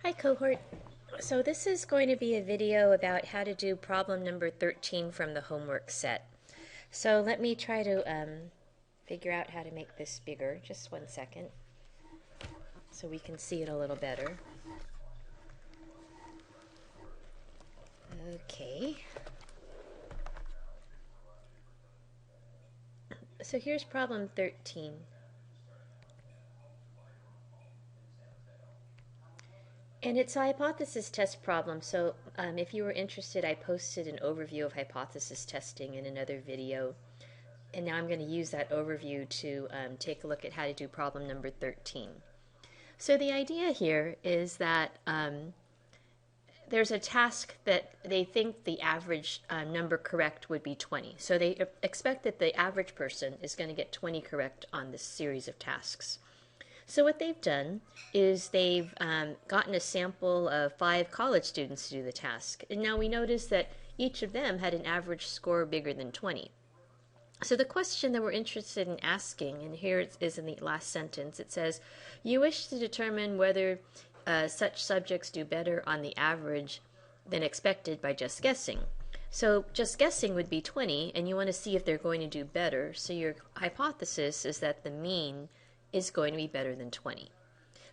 Hi cohort. So this is going to be a video about how to do problem number 13 from the homework set. So let me try to figure out how to make this bigger. Just 1 second so we can see it a little better. Okay. So here's problem 13. And it's a hypothesis test problem, so if you were interested, I posted an overview of hypothesis testing in another video. And now I'm going to use that overview to take a look at how to do problem number 13. So the idea here is that there's a task that they think the average number correct would be 20. So they expect that the average person is going to get 20 correct on this series of tasks. So what they've done is they've gotten a sample of 5 college students to do the task. And now we notice that each of them had an average score bigger than 20. So the question that we're interested in asking, and here it is in the last sentence, it says, you wish to determine whether such subjects do better on the average than expected by just guessing. So just guessing would be 20, and you want to see if they're going to do better. So your hypothesis is that the mean is going to be better than 20.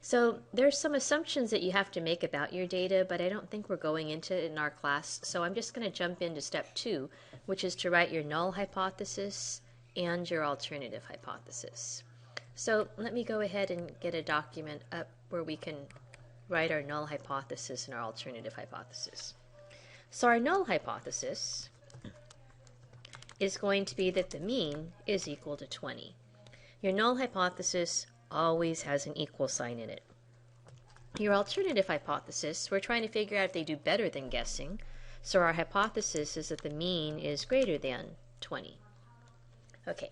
So there's some assumptions that you have to make about your data, but I don't think we're going into it in our class. So I'm just going to jump into step 2, which is to write your null hypothesis and your alternative hypothesis. So let me go ahead and get a document up where we can write our null hypothesis and our alternative hypothesis. So our null hypothesis is going to be that the mean is equal to 20. Your null hypothesis always has an equal sign in it. Your alternative hypothesis, we're trying to figure out if they do better than guessing. So our hypothesis is that the mean is greater than 20. Okay.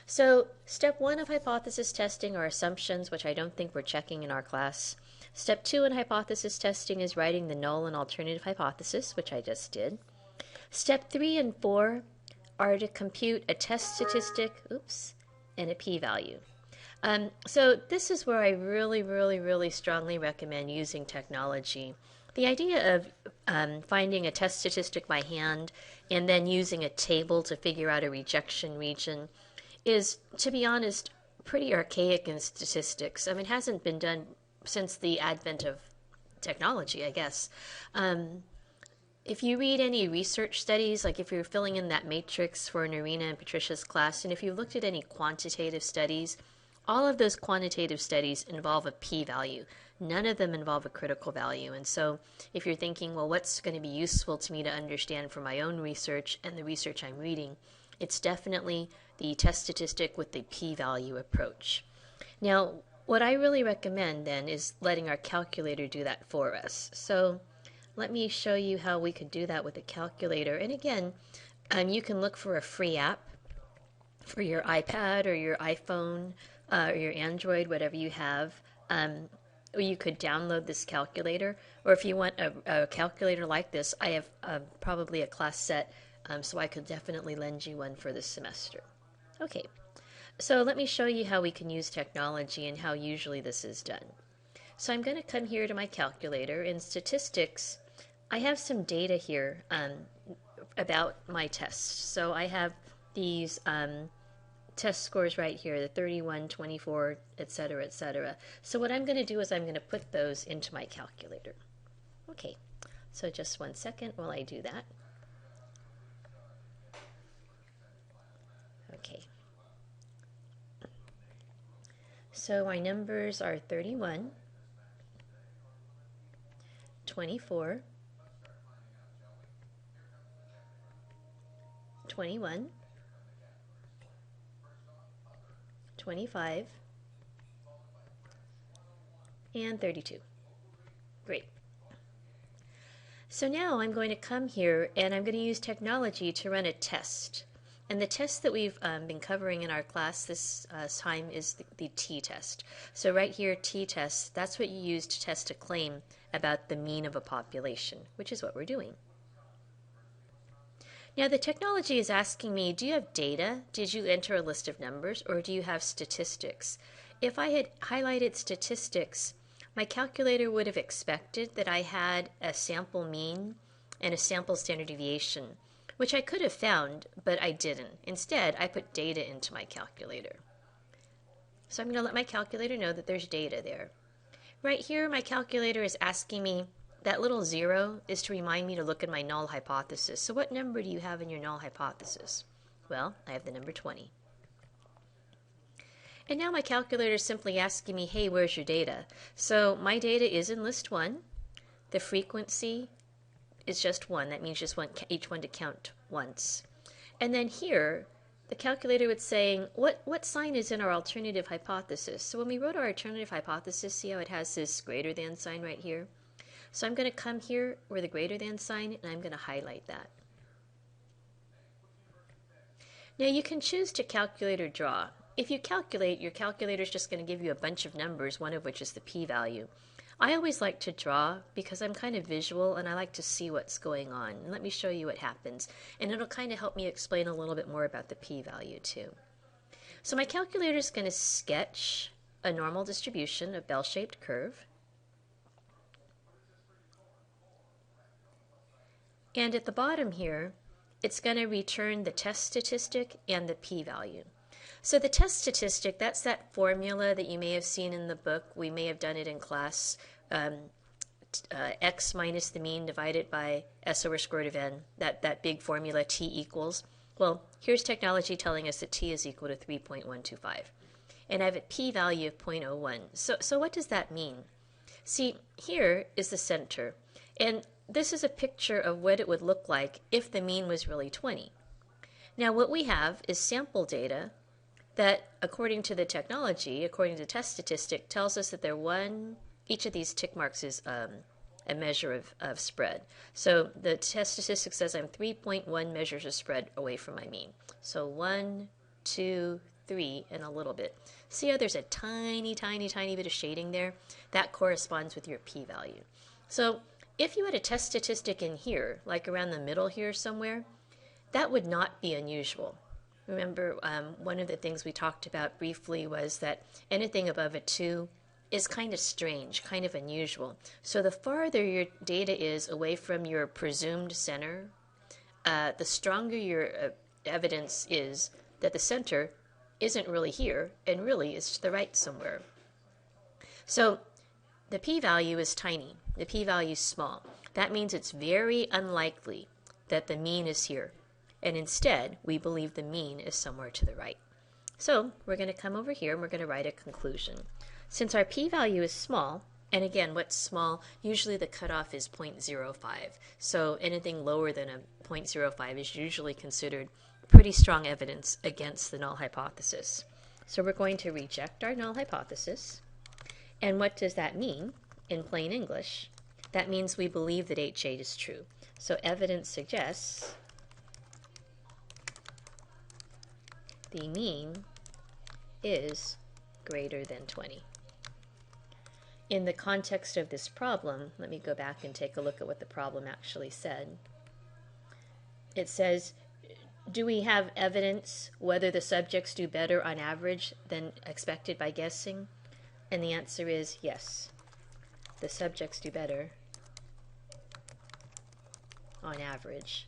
So step 1 of hypothesis testing are assumptions, which I don't think we're checking in our class. Step 2 in hypothesis testing is writing the null and alternative hypothesis, which I just did. Step 3 and 4 are to compute a test statistic, and a p-value. So this is where I really strongly recommend using technology. The idea of finding a test statistic by hand and then using a table to figure out a rejection region is, to be honest, pretty archaic in statistics. I mean, it hasn't been done since the advent of technology, I guess. If you read any research studies, like if you're filling in that matrix for Narina and Patricia's class, and if you looked at any quantitative studies, all of those quantitative studies involve a p-value. None of them involve a critical value. And so if you're thinking, well, what's going to be useful to me to understand for my own research and the research I'm reading, it's definitely the test statistic with the p-value approach. Now, what I really recommend then is letting our calculator do that for us. So let me show you how we could do that with a calculator. And again, you can look for a free app for your iPad or your iPhone or your Android, whatever you have. Or you could download this calculator. Or if you want a calculator like this, I have probably a class set, so I could definitely lend you one for this semester. Okay, so let me show you how we can use technology and how usually this is done. So I'm going to come here to my calculator. In statistics, I have some data here about my tests. So I have these test scores right here, the 31, 24, etc., etc. So what I'm going to do is I'm going to put those into my calculator. Okay, so just 1 second while I do that. Okay. So my numbers are 31, 24, 21, 25, and 32. Great. So now I'm going to come here and I'm going to use technology to run a test. And the test that we've been covering in our class this time is the t-test. So right here, t-test, that's what you use to test a claim about the mean of a population, which is what we're doing. Now the technology is asking me, do you have data? Did you enter a list of numbers, or do you have statistics? If I had highlighted statistics, my calculator would have expected that I had a sample mean and a sample standard deviation, which I could have found, but I didn't. Instead, I put data into my calculator. So I'm going to let my calculator know that there's data there. Right here, my calculator is asking me, that little 0 is to remind me to look at my null hypothesis. So what number do you have in your null hypothesis? Well, I have the number 20. And now my calculator is simply asking me, hey, where's your data? So my data is in list 1. The frequency is just 1. That means just each one to count once. And then here, the calculator was saying, what sign is in our alternative hypothesis? So when we wrote our alternative hypothesis, see how it has this greater than sign right here? So I'm going to come here where the greater than sign, and I'm going to highlight that. Now you can choose to calculate or draw. If you calculate, your calculator is just going to give you a bunch of numbers, one of which is the p-value. I always like to draw because I'm kind of visual and I like to see what's going on. And let me show you what happens. And it'll kind of help me explain a little bit more about the p-value too. So my calculator is going to sketch a normal distribution, a bell-shaped curve. And at the bottom here, it's going to return the test statistic and the p-value. So the test statistic, that's that formula that you may have seen in the book. We may have done it in class. X minus the mean divided by S over square root of n, that big formula t equals. Well, here's technology telling us that t is equal to 3.125. And I have a p-value of 0.01. So what does that mean? See, here is the center. And this is a picture of what it would look like if the mean was really 20. Now what we have is sample data that, according to the technology, according to the test statistic, tells us that each of these tick marks is a measure of spread. So the test statistic says I'm 3.1 measures of spread away from my mean. So 1, 2, 3, and a little bit. See how there's a tiny, tiny, tiny bit of shading there? That corresponds with your p-value. So if you had a test statistic in here, like around the middle here somewhere, that would not be unusual. Remember, one of the things we talked about briefly was that anything above a 2 is kind of strange, kind of unusual. So the farther your data is away from your presumed center, the stronger your evidence is that the center isn't really here and really is to the right somewhere. So the p-value is tiny. The p-value is small. That means it's very unlikely that the mean is here. And instead, we believe the mean is somewhere to the right. So we're going to come over here and we're going to write a conclusion. Since our p-value is small, and again, what's small? Usually the cutoff is 0.05. So anything lower than a 0.05 is usually considered pretty strong evidence against the null hypothesis. So we're going to reject our null hypothesis. And what does that mean in plain English? That means we believe that H8 is true. So evidence suggests the mean is greater than 20. In the context of this problem, let me go back and take a look at what the problem actually said. It says, do we have evidence whether the subjects do better on average than expected by guessing? And the answer is yes. The subjects do better on average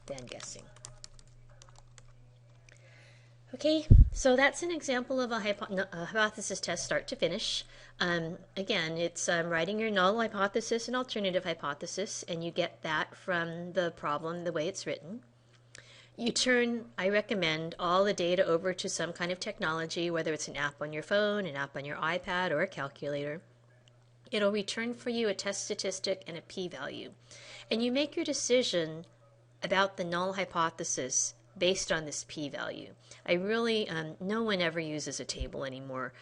than guessing. Okay, so that's an example of a hypothesis test start to finish. Again, it's writing your null hypothesis and alternative hypothesis, and you get that from the problem the way it's written. You turn, I recommend, all the data over to some kind of technology, whether it's an app on your phone, an app on your iPad, or a calculator. It'll return for you a test statistic and a p-value. And you make your decision about the null hypothesis based on this p-value. I really, no one ever uses a table anymore.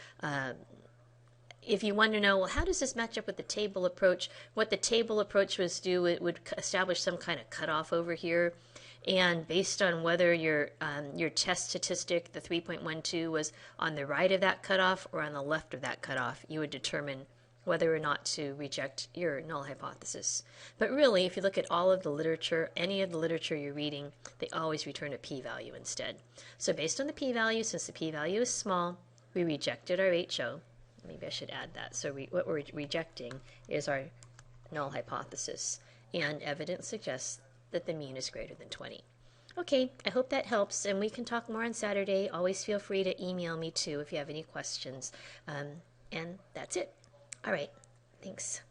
If you want to know, well, how does this match up with the table approach? What the table approach was do, it would establish some kind of cutoff over here. And based on whether your test statistic, the 3.12, was on the right of that cutoff or on the left of that cutoff, you would determine whether or not to reject your null hypothesis. But really, if you look at all of the literature, any of the literature you're reading, they always return a p-value instead. So based on the p-value, since the p-value is small, we rejected our HO. maybe I should add that. So what we're rejecting is our null hypothesis, and evidence suggests that the mean is greater than 20. Okay, I hope that helps, and we can talk more on Saturday. Always feel free to email me too if you have any questions. And that's it. All right, thanks.